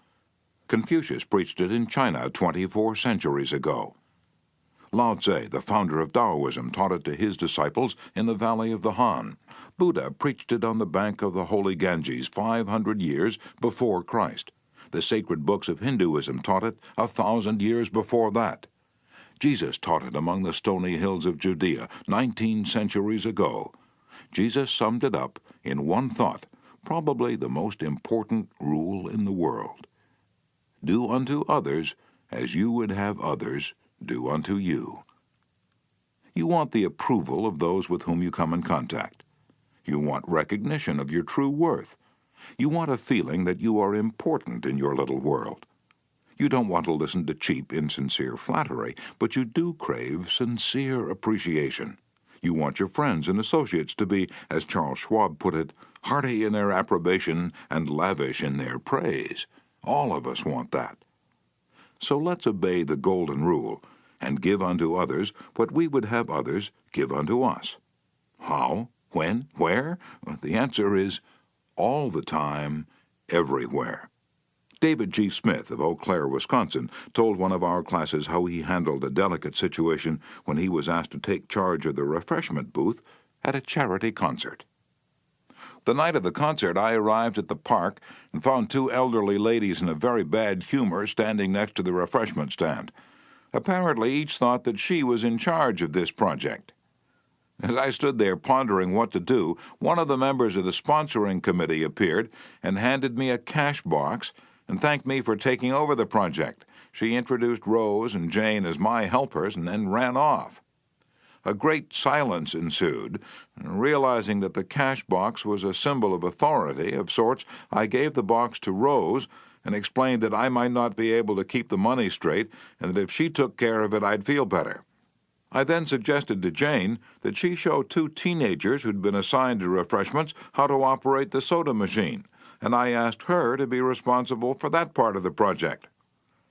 Confucius preached it in China 24 centuries ago. Lao Tse, the founder of Taoism, taught it to his disciples in the valley of the Han. Buddha preached it on the bank of the holy Ganges 500 years before Christ. The sacred books of Hinduism taught it 1,000 years before that. Jesus taught it among the stony hills of Judea 19 centuries ago. Jesus summed it up in one thought, probably the most important rule in the world. Do unto others as you would have others do unto you. You want the approval of those with whom you come in contact. You want recognition of your true worth. You want a feeling that you are important in your little world. You don't want to listen to cheap, insincere flattery, but you do crave sincere appreciation. You want your friends and associates to be, as Charles Schwab put it, hearty in their approbation and lavish in their praise. All of us want that. So let's obey the golden rule and give unto others what we would have others give unto us. How? When? Where? The answer is all the time, everywhere. David G. Smith of Eau Claire, Wisconsin, told one of our classes how he handled a delicate situation when he was asked to take charge of the refreshment booth at a charity concert. The night of the concert, I arrived at the park and found two elderly ladies in a very bad humor standing next to the refreshment stand. Apparently, each thought that she was in charge of this project. As I stood there pondering what to do, one of the members of the sponsoring committee appeared and handed me a cash box and thanked me for taking over the project. She introduced Rose and Jane as my helpers and then ran off. A great silence ensued. Realizing that the cash box was a symbol of authority of sorts, I gave the box to Rose and explained that I might not be able to keep the money straight and that if she took care of it, I'd feel better. I then suggested to Jane that she show two teenagers who'd been assigned to refreshments how to operate the soda machine, and I asked her to be responsible for that part of the project.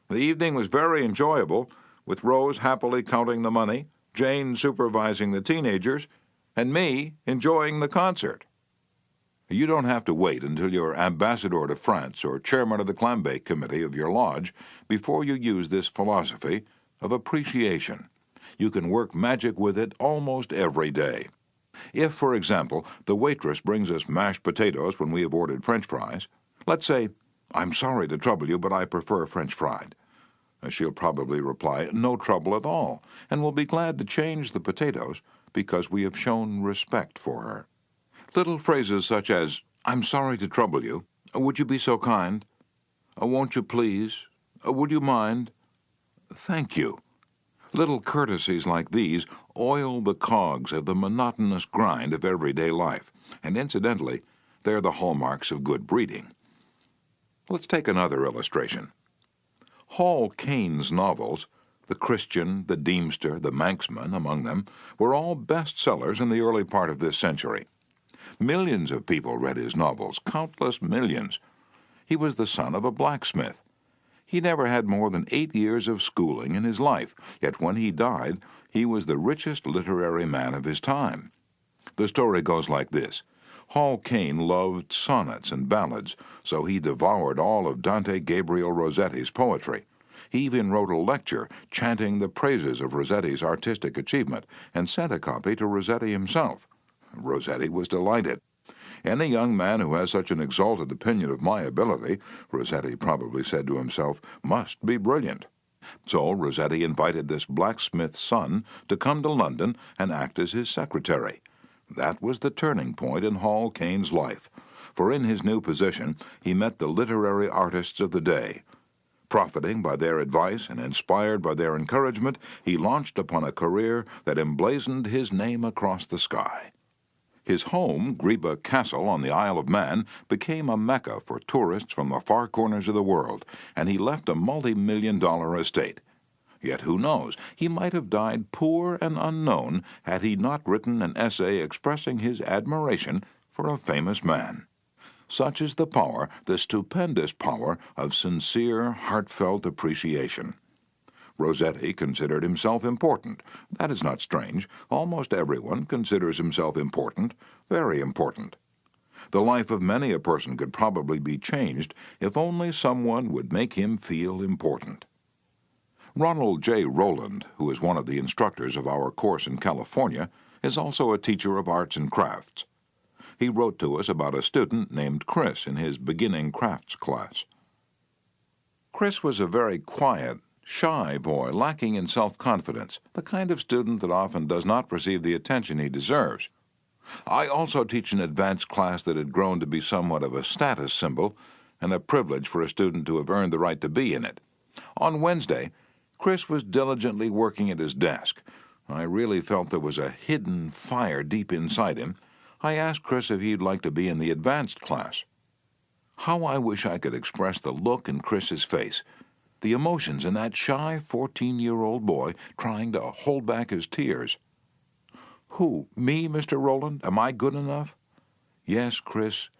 The evening was very enjoyable, with Rose happily counting the money, Jane supervising the teenagers, and me enjoying the concert. You don't have to wait until you're ambassador to France or chairman of the Clambake Committee of your lodge before you use this philosophy of appreciation. You can work magic with it almost every day. If, for example, the waitress brings us mashed potatoes when we have ordered French fries, let's say, "I'm sorry to trouble you, but I prefer French fried." She'll probably reply, "No trouble at all," and will be glad to change the potatoes because we have shown respect for her. Little phrases such as, "I'm sorry to trouble you," "Would you be so kind?" "Won't you please?" "Would you mind?" "Thank you." Little courtesies like these oil the cogs of the monotonous grind of everyday life, and incidentally, they're the hallmarks of good breeding. Let's take another illustration. Hall Caine's novels, The Christian, The Deemster, The Manxman among them, were all bestsellers in the early part of this century. Millions of people read his novels, countless millions. He was the son of a blacksmith. He never had more than 8 years of schooling in his life, yet when he died, he was the richest literary man of his time. The story goes like this. Hall Caine loved sonnets and ballads, so he devoured all of Dante Gabriel Rossetti's poetry. He even wrote a lecture chanting the praises of Rossetti's artistic achievement and sent a copy to Rossetti himself. Rossetti was delighted. "Any young man who has such an exalted opinion of my ability," Rossetti probably said to himself, "must be brilliant." So Rossetti invited this blacksmith's son to come to London and act as his secretary. That was the turning point in Hall Caine's life, for in his new position he met the literary artists of the day. Profiting by their advice and inspired by their encouragement, he launched upon a career that emblazoned his name across the sky. His home, Greeba Castle on the Isle of Man, became a mecca for tourists from the far corners of the world, and he left a multi-million-dollar estate. Yet who knows, he might have died poor and unknown had he not written an essay expressing his admiration for a famous man. Such is the power, the stupendous power, of sincere, heartfelt appreciation. Rossetti considered himself important. That is not strange. Almost everyone considers himself important, very important. The life of many a person could probably be changed if only someone would make him feel important. Ronald J. Rowland, who is one of the instructors of our course in California, is also a teacher of arts and crafts. He wrote to us about a student named Chris in his beginning crafts class. Chris was a very quiet, shy boy, lacking in self-confidence, the kind of student that often does not receive the attention he deserves. I also teach an advanced class that had grown to be somewhat of a status symbol and a privilege for a student to have earned the right to be in it. On Wednesday, Chris was diligently working at his desk. I really felt there was a hidden fire deep inside him. I asked Chris if he'd like to be in the advanced class. How I wish I could express the look in Chris's face, the emotions in that shy 14-year-old boy trying to hold back his tears. "Who, me, Mr. Rowland? Am I good enough?" "Yes, Chris,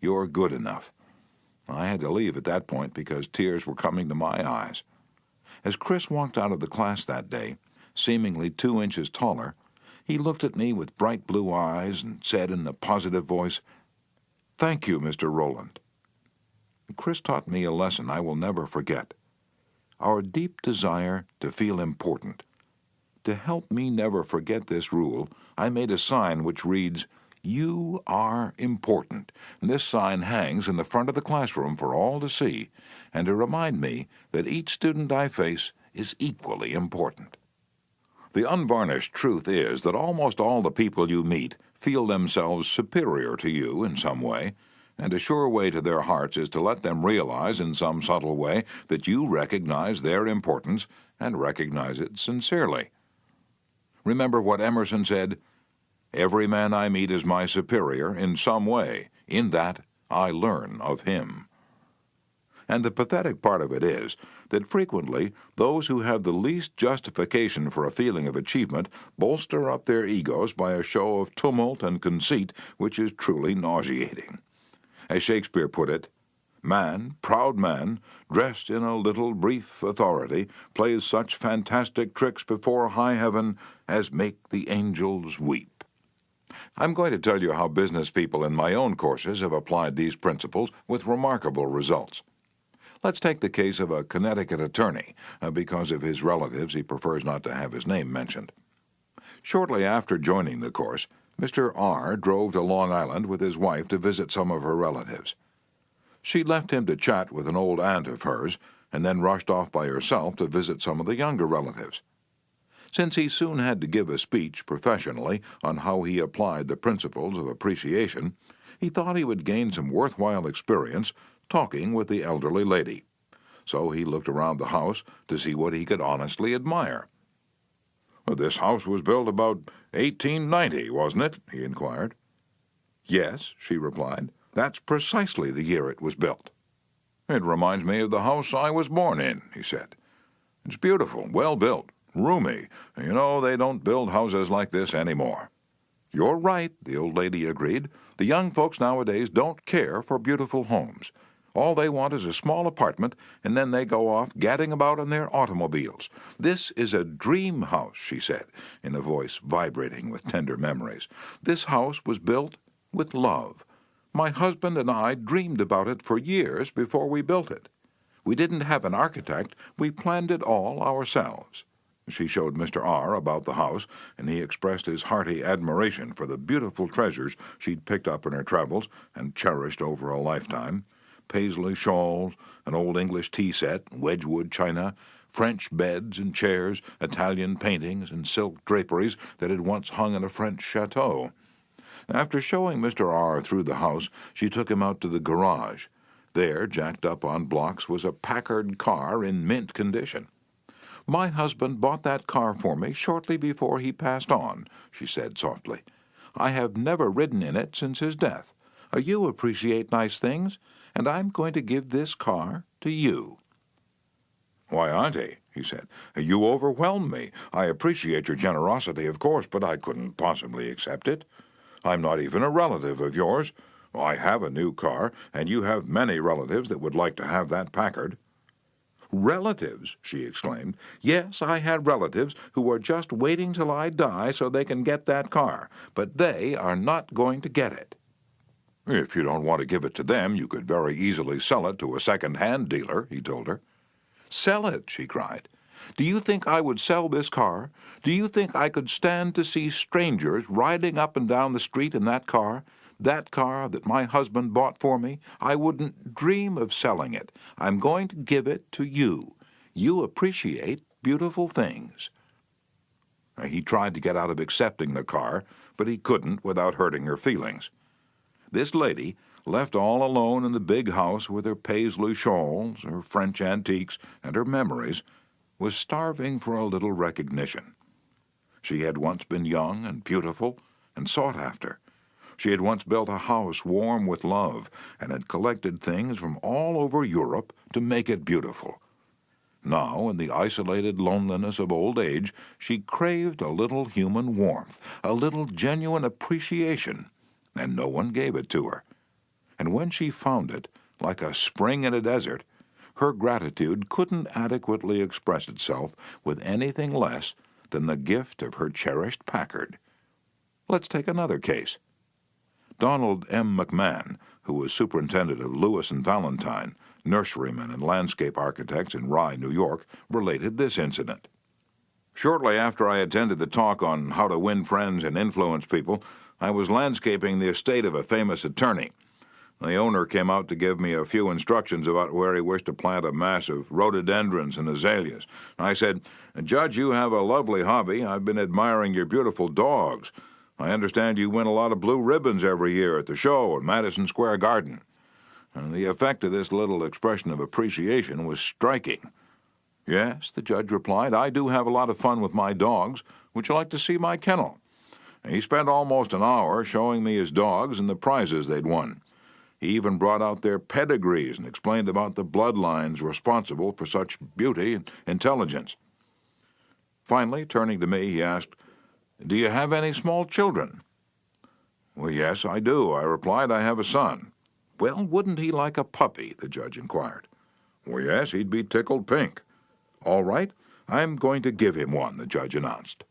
you're good enough." I had to leave at that point because tears were coming to my eyes. As Chris walked out of the class that day, seemingly 2 inches taller, he looked at me with bright blue eyes and said in a positive voice, "Thank you, Mr. Rowland." Chris taught me a lesson I will never forget. Our deep desire to feel important. To help me never forget this rule, I made a sign which reads, "You are important." And this sign hangs in the front of the classroom for all to see, and to remind me that each student I face is equally important. The unvarnished truth is that almost all the people you meet feel themselves superior to you in some way, and a sure way to their hearts is to let them realize in some subtle way that you recognize their importance and recognize it sincerely. Remember what Emerson said, "Every man I meet is my superior in some way. In that I learn of him." And the pathetic part of it is that frequently those who have the least justification for a feeling of achievement bolster up their egos by a show of tumult and conceit which is truly nauseating. As Shakespeare put it, "Man, proud man, dressed in a little brief authority, plays such fantastic tricks before high heaven as make the angels weep." I'm going to tell you how business people in my own courses have applied these principles with remarkable results. Let's take the case of a Connecticut attorney. Because of his relatives, he prefers not to have his name mentioned. Shortly after joining the course, Mr. R. drove to Long Island with his wife to visit some of her relatives. She left him to chat with an old aunt of hers, and then rushed off by herself to visit some of the younger relatives. Since he soon had to give a speech professionally on how he applied the principles of appreciation, he thought he would gain some worthwhile experience talking with the elderly lady. So he looked around the house to see what he could honestly admire. "This house was built about 1890, wasn't it?" he inquired. "Yes," she replied. "That's precisely the year it was built." "It reminds me of the house I was born in," he said. "It's beautiful, well built, roomy. You know, they don't build houses like this anymore." "You're right," the old lady agreed. "The young folks nowadays don't care for beautiful homes. All they want is a small apartment, and then they go off gadding about in their automobiles. This is a dream house," she said, in a voice vibrating with tender memories. "This house was built with love. My husband and I dreamed about it for years before we built it. We didn't have an architect. We planned it all ourselves." She showed Mr. R. about the house, and he expressed his hearty admiration for the beautiful treasures she'd picked up in her travels and cherished over a lifetime. Paisley shawls, an old English tea set, Wedgwood china, French beds and chairs, Italian paintings, and silk draperies that had once hung in a French chateau. After showing Mr. R. through the house, she took him out to the garage. There, jacked up on blocks, was a Packard car in mint condition. "My husband bought that car for me shortly before he passed on," she said softly. "I have never ridden in it since his death. You appreciate nice things, and I'm going to give this car to you." "Why, Auntie," he said, "you overwhelm me. I appreciate your generosity, of course, but I couldn't possibly accept it. I'm not even a relative of yours. I have a new car, and you have many relatives that would like to have that Packard." "Relatives!" she exclaimed. "Yes, I had relatives who are just waiting till I die so they can get that car, but they are not going to get it." "If you don't want to give it to them, you could very easily sell it to a second-hand dealer," he told her. "Sell it!" she cried. "Do you think I would sell this car? Do you think I could stand to see strangers riding up and down the street in that car that my husband bought for me? I wouldn't dream of selling it. I'm going to give it to you. You appreciate beautiful things." He tried to get out of accepting the car, but he couldn't without hurting her feelings. This lady, left all alone in the big house with her Paisley shawls, her French antiques, and her memories, was starving for a little recognition. She had once been young and beautiful and sought after. She had once built a house warm with love and had collected things from all over Europe to make it beautiful. Now, in the isolated loneliness of old age, she craved a little human warmth, a little genuine appreciation, and no one gave it to her. And when she found it, like a spring in a desert, her gratitude couldn't adequately express itself with anything less than the gift of her cherished Packard. Let's take another case. Donald M. McMahon, who was superintendent of Lewis and Valentine, nurserymen and landscape architects in Rye, New York, related this incident. "Shortly after I attended the talk on how to win friends and influence people, I was landscaping the estate of a famous attorney. The owner came out to give me a few instructions about where he wished to plant a mass of rhododendrons and azaleas. I said, 'Judge, you have a lovely hobby. I've been admiring your beautiful dogs. I understand you win a lot of blue ribbons every year at the show at Madison Square Garden.' And the effect of this little expression of appreciation was striking. 'Yes,' the judge replied, 'I do have a lot of fun with my dogs. Would you like to see my kennel?' He spent almost an hour showing me his dogs and the prizes they'd won. He even brought out their pedigrees and explained about the bloodlines responsible for such beauty and intelligence. Finally, turning to me, he asked, 'Do you have any small children?' 'Well, yes, I do,' I replied. 'I have a son.' 'Well, wouldn't he like a puppy?' the judge inquired. 'Well, yes, he'd be tickled pink.' 'All right, I'm going to give him one,' the judge announced.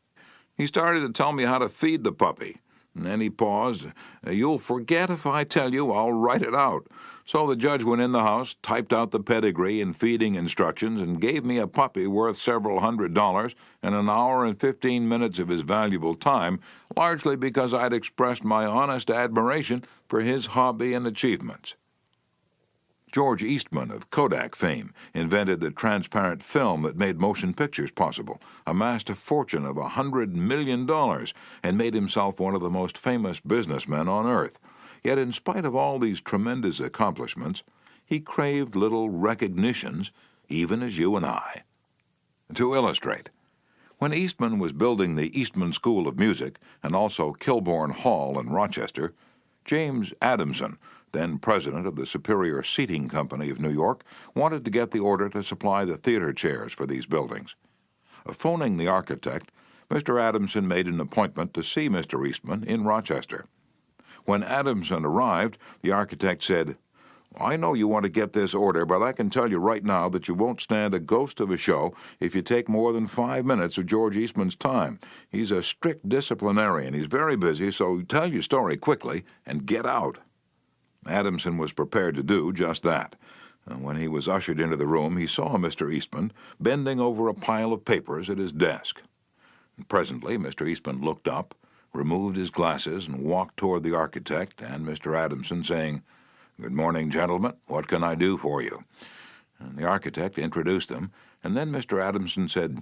He started to tell me how to feed the puppy. And then he paused. "You'll forget if I tell you, I'll write it out." So the judge went in the house, typed out the pedigree and feeding instructions, and gave me a puppy worth several $100 and an hour and 15 minutes of his valuable time, largely because I'd expressed my honest admiration for his hobby and achievements. George Eastman of Kodak fame invented the transparent film that made motion pictures possible, amassed a fortune of $100 million, and made himself one of the most famous businessmen on earth. Yet in spite of all these tremendous accomplishments, he craved little recognitions, even as you and I. To illustrate, when Eastman was building the Eastman School of Music and also Kilbourne Hall in Rochester, James Adamson, then president of the Superior Seating Company of New York, wanted to get the order to supply the theater chairs for these buildings. Phoning the architect, Mr. Adamson made an appointment to see Mr. Eastman in Rochester. When Adamson arrived, the architect said, "I know you want to get this order, but I can tell you right now that you won't stand a ghost of a show if you take more than 5 minutes of George Eastman's time. He's a strict disciplinarian. He's very busy, so tell your story quickly and get out." Adamson was prepared to do just that. When he was ushered into the room, he saw Mr. Eastman bending over a pile of papers at his desk. Presently, Mr. Eastman looked up, removed his glasses, and walked toward the architect and Mr. Adamson, saying, "Good morning, gentlemen. What can I do for you?" And the architect introduced them, and then Mr. Adamson said,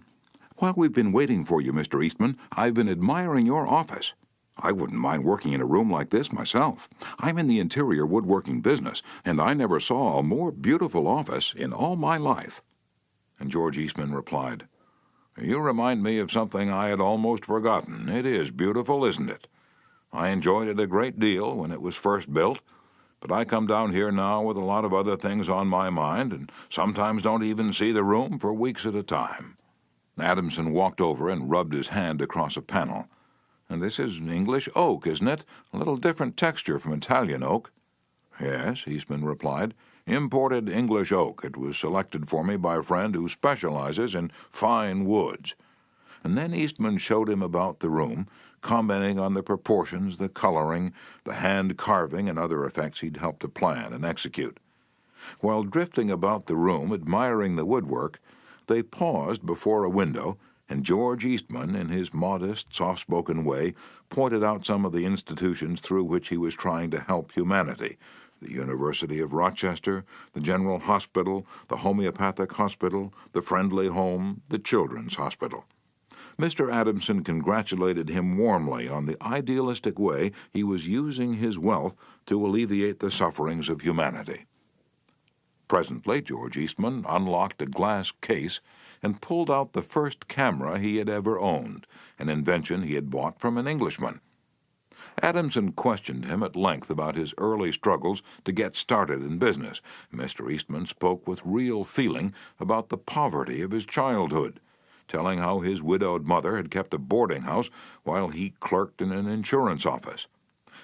"While we've been waiting for you, Mr. Eastman, I've been admiring your office. I wouldn't mind working in a room like this myself. I'm in the interior woodworking business, and I never saw a more beautiful office in all my life." And George Eastman replied, "You remind me of something I had almost forgotten. It is beautiful, isn't it? I enjoyed it a great deal when it was first built, but I come down here now with a lot of other things on my mind, and sometimes don't even see the room for weeks at a time." Adamson walked over and rubbed his hand across a panel. "And this is English oak, isn't it? A little different texture from Italian oak." "Yes," Eastman replied. "Imported English oak. It was selected for me by a friend who specializes in fine woods." And then Eastman showed him about the room, commenting on the proportions, the coloring, the hand carving, and other effects he'd helped to plan and execute. While drifting about the room, admiring the woodwork, they paused before a window, and George Eastman, in his modest, soft-spoken way, pointed out some of the institutions through which he was trying to help humanity: the University of Rochester, the General Hospital, the Homeopathic Hospital, the Friendly Home, the Children's Hospital. Mr. Adamson congratulated him warmly on the idealistic way he was using his wealth to alleviate the sufferings of humanity. Presently, George Eastman unlocked a glass case and pulled out the first camera he had ever owned, an invention he had bought from an Englishman. Adamson questioned him at length about his early struggles to get started in business. Mr. Eastman spoke with real feeling about the poverty of his childhood, telling how his widowed mother had kept a boarding house while he clerked in an insurance office.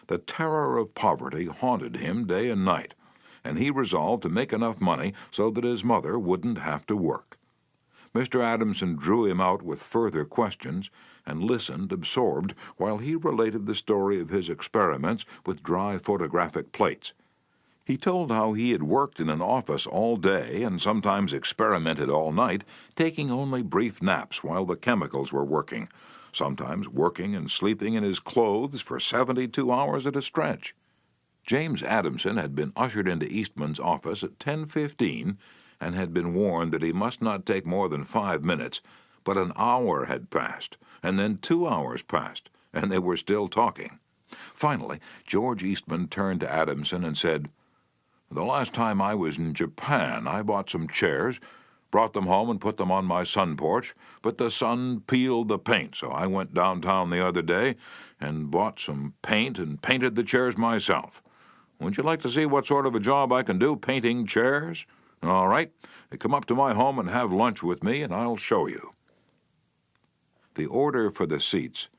The terror of poverty haunted him day and night, and he resolved to make enough money so that his mother wouldn't have to work. Mr. Adamson drew him out with further questions and listened absorbed while he related the story of his experiments with dry photographic plates. He told how he had worked in an office all day and sometimes experimented all night, taking only brief naps while the chemicals were working, sometimes working and sleeping in his clothes for 72 hours at a stretch. James Adamson had been ushered into Eastman's office at 10:15 and had been warned that he must not take more than 5 minutes, but an hour had passed, and then 2 hours passed, and they were still talking. Finally, George Eastman turned to Adamson and said, "The last time I was in Japan, I bought some chairs, brought them home and put them on my sun porch, but the sun peeled the paint, so I went downtown the other day and bought some paint and painted the chairs myself. Would you like to see what sort of a job I can do painting chairs? All right, come up to my home and have lunch with me, and I'll show you." The order for the seats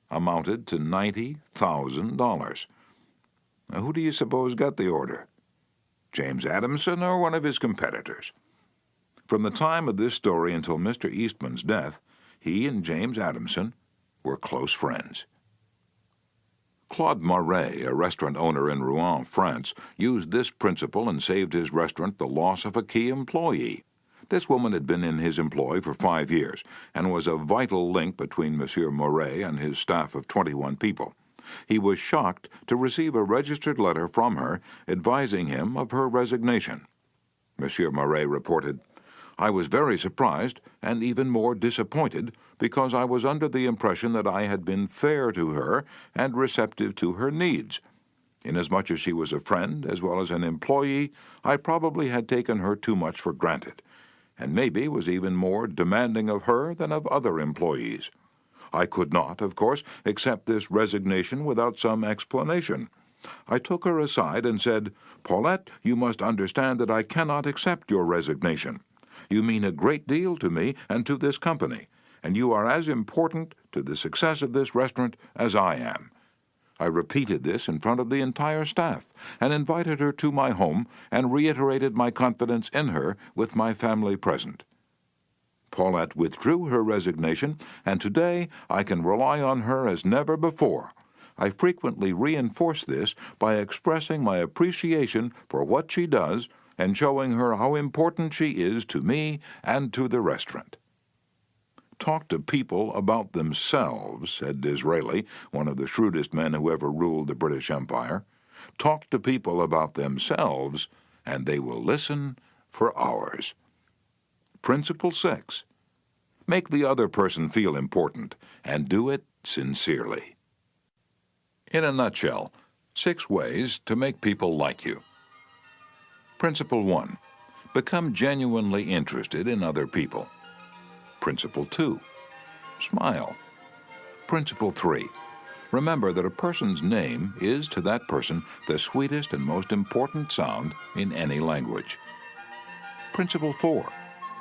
amounted to $90,000. Now, who do you suppose got the order? James Adamson or one of his competitors? From the time of this story until Mr. Eastman's death, he and James Adamson were close friends. Claude Marais, a restaurant owner in Rouen, France, used this principle and saved his restaurant the loss of a key employee. This woman had been in his employ for 5 years and was a vital link between Monsieur Marais and his staff of 21 people. He was shocked to receive a registered letter from her advising him of her resignation. Monsieur Marais reported, "I was very surprised and even more disappointed because I was under the impression that I had been fair to her and receptive to her needs. Inasmuch as she was a friend as well as an employee, I probably had taken her too much for granted, and maybe was even more demanding of her than of other employees. I could not, of course, accept this resignation without some explanation. I took her aside and said, 'Paulette, you must understand that I cannot accept your resignation. You mean a great deal to me and to this company, and you are as important to the success of this restaurant as I am.' I repeated this in front of the entire staff and invited her to my home and reiterated my confidence in her with my family present. Paulette withdrew her resignation, and today I can rely on her as never before. I frequently reinforce this by expressing my appreciation for what she does and showing her how important she is to me and to the restaurant." "Talk to people about themselves," said Disraeli, one of the shrewdest men who ever ruled the British Empire. "Talk to people about themselves, and they will listen for hours." Principle 6. Make the other person feel important, and do it sincerely. In a nutshell, 6 ways to make people like you. Principle 1. Become genuinely interested in other people. Principle 2. Smile. Principle 3. Remember that a person's name is to that person the sweetest and most important sound in any language. Principle 4.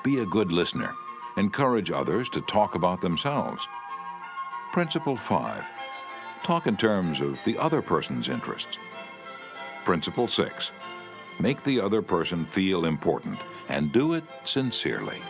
Be a good listener. Encourage others to talk about themselves. Principle 5. Talk in terms of the other person's interests. Principle 6. Make the other person feel important, and do it sincerely.